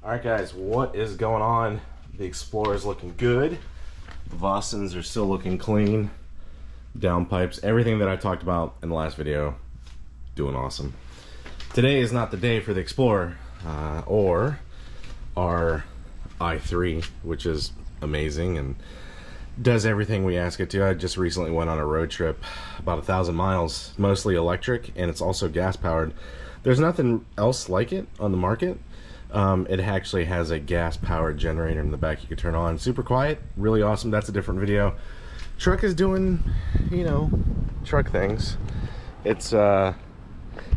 Alright guys, what is going on? The Explorer is looking good. The Vossens are still looking clean. Downpipes, everything that I talked about in the last video, doing awesome. Today is not the day for the Explorer, or our i3, which is amazing and does everything we ask it to. I just recently went on a road trip, about 1,000 miles, mostly electric, and it's also gas powered. There's nothing else like it on the market. It actually has a gas powered generator in the back you can turn on. Super quiet, really awesome. That's a different video. Truck is doing, you know, truck things. It's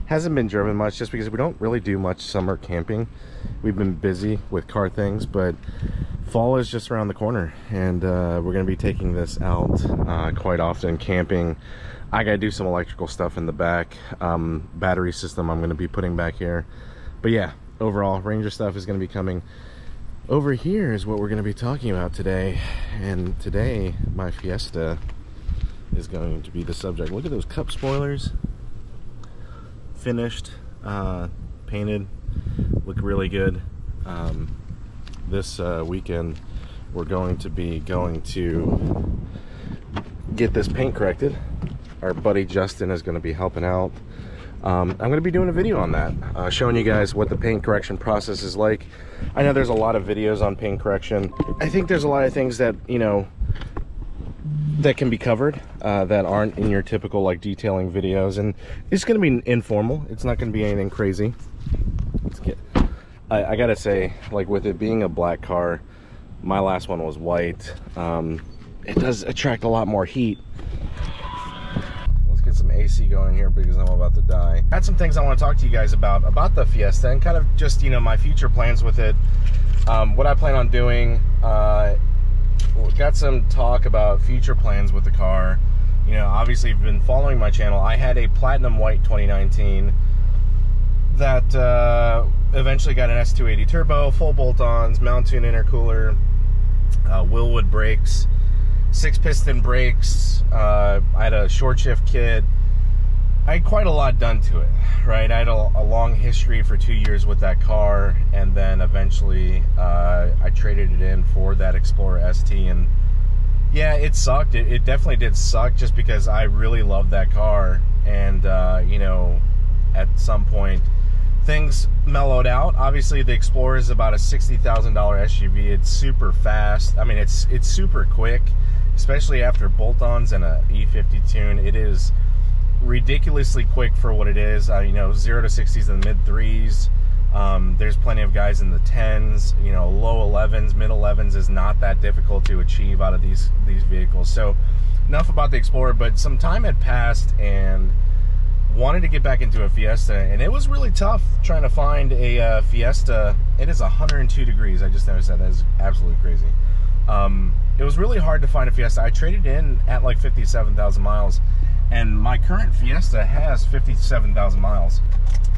hasn't been driven much just because we don't really do much summer camping. We've been busy with car things, but fall is just around the corner, and we're gonna be taking this out quite often camping. I gotta do some electrical stuff in the back. Battery system I'm gonna be putting back here, but yeah, overall Ranger stuff is going to be coming. Over here is what we're going to be talking about today, and today my Fiesta is going to be the subject. Look at those cup spoilers, finished, painted, look really good. This weekend we're going to be get this paint corrected. Our buddy Justin is going to be helping out. I'm going to be doing a video on that, showing you guys what the paint correction process is like. I know there's a lot of videos on paint correction. I think there's a lot of things that, you know, that can be covered that aren't in your typical like detailing videos, and it's going to be informal. It's not going to be anything crazy. I gotta say, like, with it being a black car, my last one was white. It does attract a lot more heat. Get some AC going here because I'm about to die. I had some things I want to talk to you guys about the Fiesta, and kind of just, you know, my future plans with it, what I plan on doing. Got some talk about future plans with the car. You know, obviously you've been following my channel. I had a platinum white 2019 that eventually got an S280 turbo, full bolt-ons, mount tune intercooler, Willwood brakes, 6-piston brakes. I had a short shift kit. I had quite a lot done to it, right? I had a long history for 2 years with that car, and then eventually I traded it in for that Explorer ST, and yeah, it sucked. It definitely did suck, just because I really loved that car, and you know, at some point things mellowed out. Obviously the Explorer is about a $60,000 SUV. It's super fast. I mean, it's super quick, especially after bolt-ons and a E50 tune. It is ridiculously quick for what it is. You know, 0 to 60s in the mid 3s. There's plenty of guys in the 10s. You know, low 11s, mid 11s is not that difficult to achieve out of these vehicles. So enough about the Explorer, but some time had passed and wanted to get back into a Fiesta, and it was really tough trying to find a Fiesta. It is 102 degrees. I just noticed that. That is absolutely crazy. It was really hard to find a Fiesta. I traded in at like 57,000 miles, and my current Fiesta has 57,000 miles,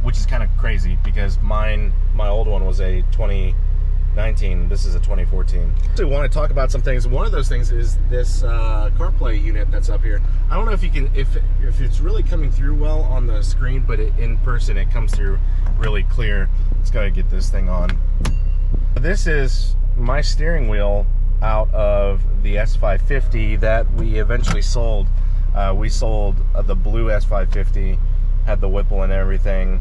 which is kind of crazy because my old one was a 2019. This is a 2014. So I want to talk about some things. One of those things is this CarPlay unit that's up here. I don't know if you can, if it's really coming through well on the screen, but in person it comes through really clear. Let's go get this thing on. This is my steering wheel out of the S550 that we eventually sold. We sold the blue S550, had the Whipple and everything,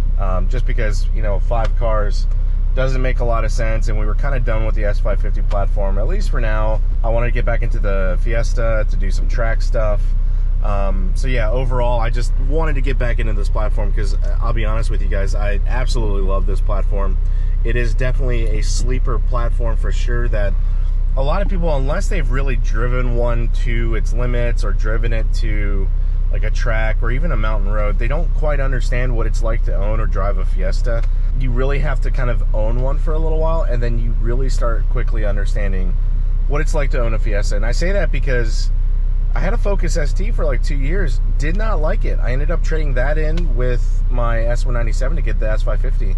just because, you know, 5 cars doesn't make a lot of sense, and we were kind of done with the S550 platform, at least for now. I wanted to get back into the Fiesta to do some track stuff. So yeah, overall, I just wanted to get back into this platform because I'll be honest with you guys, I absolutely love this platform. It is definitely a sleeper platform for sure, that a lot of people, unless they've really driven one to its limits or driven it to like a track or even a mountain road, they don't quite understand what it's like to own or drive a Fiesta. You really have to kind of own one for a little while, and then you really start quickly understanding what it's like to own a Fiesta. And I say that because I had a Focus ST for like 2 years, did not like it. I ended up trading that in with my S197 to get the S550.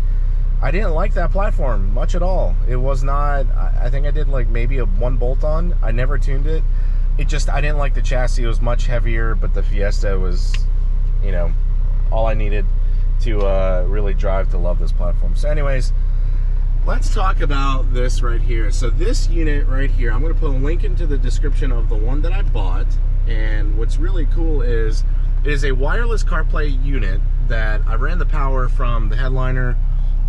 I didn't like that platform much at all. It was not, I think I did like maybe one bolt-on. I never tuned it. I didn't like the chassis. It was much heavier, but the Fiesta was, you know, all I needed to really drive to love this platform. So anyways, let's talk about this right here. So this unit right here, I'm going to put a link into the description of the one that I bought. And what's really cool is it is a wireless CarPlay unit that I ran the power from the headliner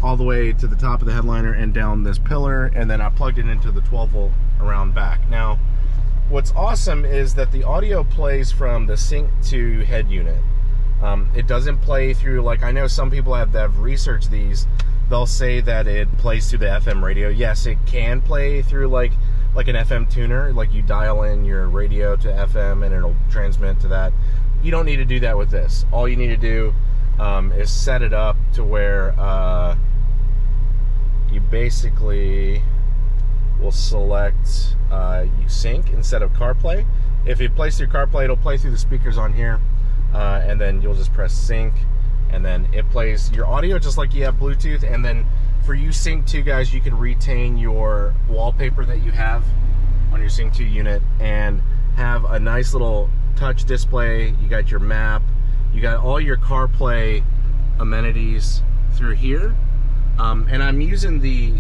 all the way to the top of the headliner and down this pillar, and then I plugged it into the 12 volt around back. Now, what's awesome is that the audio plays from the sync to head unit. It doesn't play through, like, I know some people have researched these. They'll say that it plays through the FM radio. Yes, it can play through like an FM tuner, like you dial in your radio to FM and it'll transmit to that. You don't need to do that with this. All you need to do is set it up to where you basically will select sync instead of CarPlay. If it plays through CarPlay, it'll play through the speakers on here, and then you'll just press sync, and then it plays your audio just like you have Bluetooth. And then for you Sync 2 guys, you can retain your wallpaper that you have on your Sync 2 unit and have a nice little touch display. You got your map, you got all your CarPlay amenities through here, and I'm using the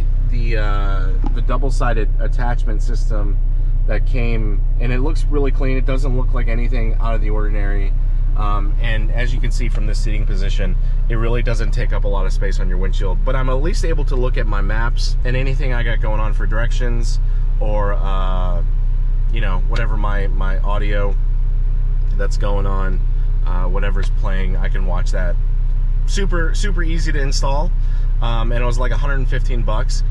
double-sided attachment system that came, and it looks really clean. It doesn't look like anything out of the ordinary. And as you can see from this seating position, it really doesn't take up a lot of space on your windshield, but I'm at least able to look at my maps and anything I got going on for directions, or you know, whatever my audio that's going on, whatever's playing, I can watch that. Super easy to install, and it was like 115 bucks.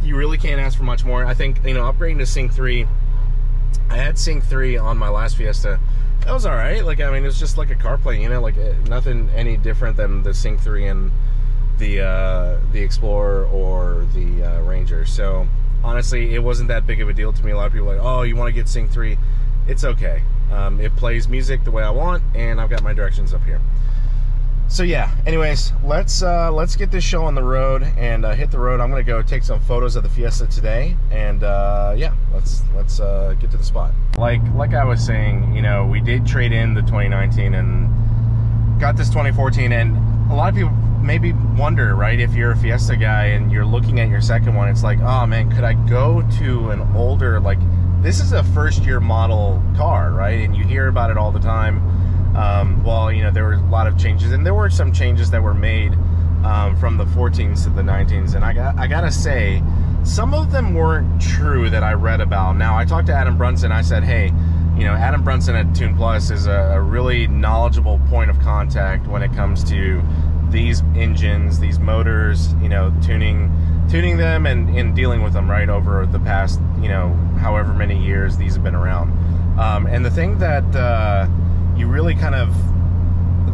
You really can't ask for much more. I think, you know, upgrading to Sync 3, I had Sync 3 on my last Fiesta. That was alright. Like, I mean, it's just like a CarPlay unit, like nothing any different than the Sync 3 and the Explorer or the Ranger. So honestly, it wasn't that big of a deal to me. A lot of people are like, oh, you want to get Sync 3? It's okay. It plays music the way I want, and I've got my directions up here. So yeah, anyways, let's get this show on the road and hit the road. I'm gonna go take some photos of the Fiesta today, and yeah, let's get to the spot. Like I was saying, you know, we did trade in the 2019 and got this 2014, and a lot of people maybe wonder, right, if you're a Fiesta guy and you're looking at your second one, it's like, oh man, could I go to an older, like, this is a first-year model car, right? And you hear about it all the time. Well, you know, there were a lot of changes, and there were some changes that were made from the 14s to the 19s, and I gotta say, some of them weren't true that I read about. Now, I talked to Adam Brunson. I said, hey, you know, Adam Brunson at Tune Plus is a really knowledgeable point of contact when it comes to these engines, these motors, you know, tuning them and dealing with them, right, over the past, you know, however many years these have been around. And the thing that you really kind of,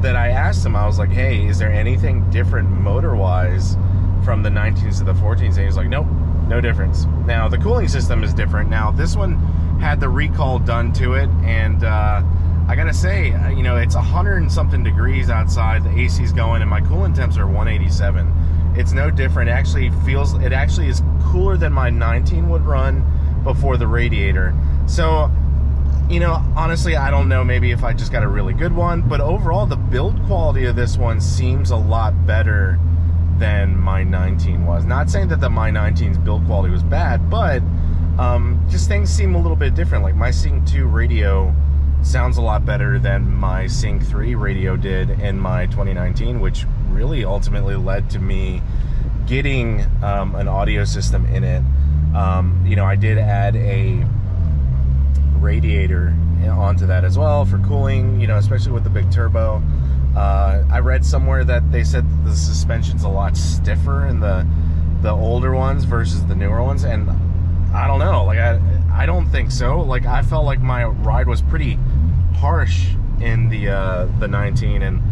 that I asked him, I was like, hey, is there anything different motor-wise from the 19s to the 14s? And he was like, nope, no difference. Now, the cooling system is different. Now, this one had the recall done to it, and I gotta say, you know, it's 100 and something degrees outside, the AC's going, and my coolant temps are 187. It's no different. It actually is cooler than my 19 would run before the radiator. So, you know, honestly, I don't know, maybe if I just got a really good one, but overall, the build quality of this one seems a lot better than my 19 was. Not saying that the my 19's build quality was bad, but just things seem a little bit different. Like, my Sync 2 radio sounds a lot better than my Sync 3 radio did in my 2019, which really ultimately led to me getting an audio system in it. You know, I did add a radiator onto that as well for cooling, you know, especially with the big turbo. I read somewhere that they said that the suspension's a lot stiffer in the older ones versus the newer ones, and I don't know, like, I don't think so. Like, I felt like my ride was pretty harsh in the 19, and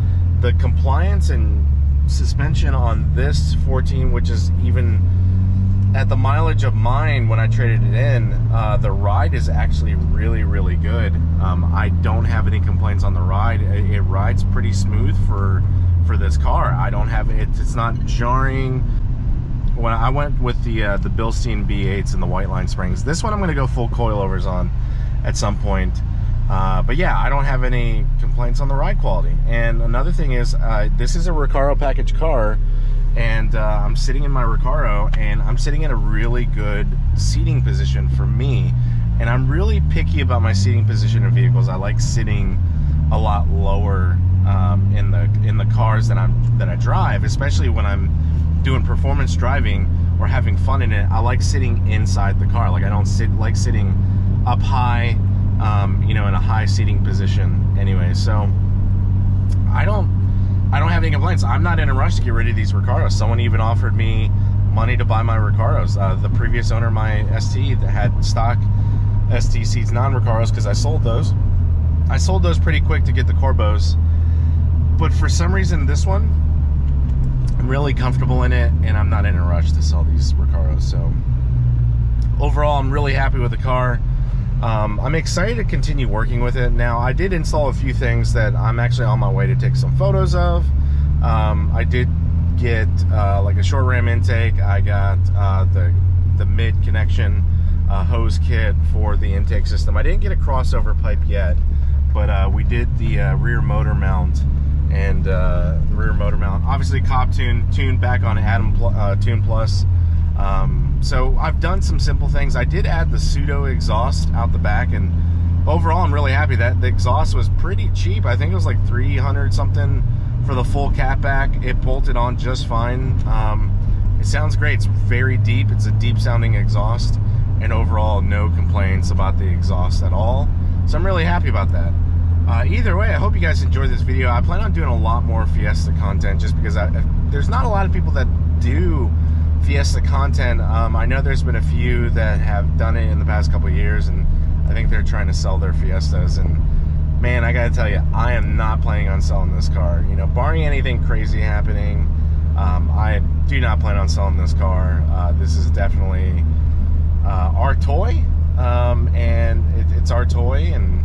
the compliance and suspension on this 14, which is even at the mileage of mine when I traded it in, the ride is actually really good. I don't have any complaints on the ride. It rides pretty smooth for this car. I don't have it. It's not jarring. When I went with the Bilstein B8s and the white line springs, this one I'm going to go full coilovers on at some point. But yeah, I don't have any complaints on the ride quality. And another thing is, this is a Recaro package car, and I'm sitting in my Recaro, and I'm sitting in a really good seating position for me. And I'm really picky about my seating position in vehicles. I like sitting a lot lower in the cars that I drive, especially when I'm doing performance driving or having fun in it. I like sitting inside the car. Like, I don't like sitting up high, you know, in a high seating position anyway. So I don't have any complaints. I'm not in a rush to get rid of these Recaros. Someone even offered me money to buy my Recaros. The previous owner of my ST that had stock ST seats, non-Recaros, because I sold those. I sold those pretty quick to get the Corbos. But for some reason, this one, I'm really comfortable in it, and I'm not in a rush to sell these Recaros. So overall, I'm really happy with the car. I'm excited to continue working with it. Now, I did install a few things that I'm actually on my way to take some photos of. I did get like a short ram intake. I got the mid connection hose kit for the intake system. I didn't get a crossover pipe yet, but we did the rear motor mount. And the rear motor mount, obviously cop tuned back on Atom Tune Plus. So I've done some simple things. I did add the pseudo exhaust out the back, and overall I'm really happy that the exhaust was pretty cheap. I think it was like 300 something for the full catback. It bolted on just fine. It sounds great. It's very deep. It's a deep sounding exhaust, and overall no complaints about the exhaust at all. So I'm really happy about that. Either way, I hope you guys enjoyed this video. I plan on doing a lot more Fiesta content, just because there's not a lot of people that do Fiesta content. I know there's been a few that have done it in the past couple of years, and I think they're trying to sell their Fiestas. And man, I gotta tell you, I am not planning on selling this car. You know, barring anything crazy happening, I do not plan on selling this car. This is definitely our toy, and it's our toy, and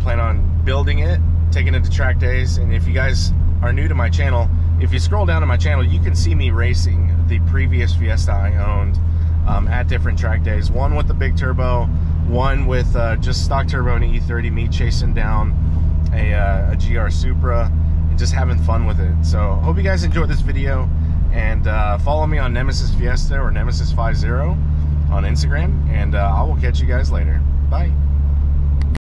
plan on building it, taking it to track days. And if you guys are new to my channel, if you scroll down to my channel, you can see me racing the previous Fiesta I owned at different track days. One with the big turbo, one with just stock turbo and E30, me chasing down a GR Supra and just having fun with it. So hope you guys enjoyed this video, and follow me on Nemesis Fiesta or Nemesis 50 on Instagram, and I will catch you guys later. Bye.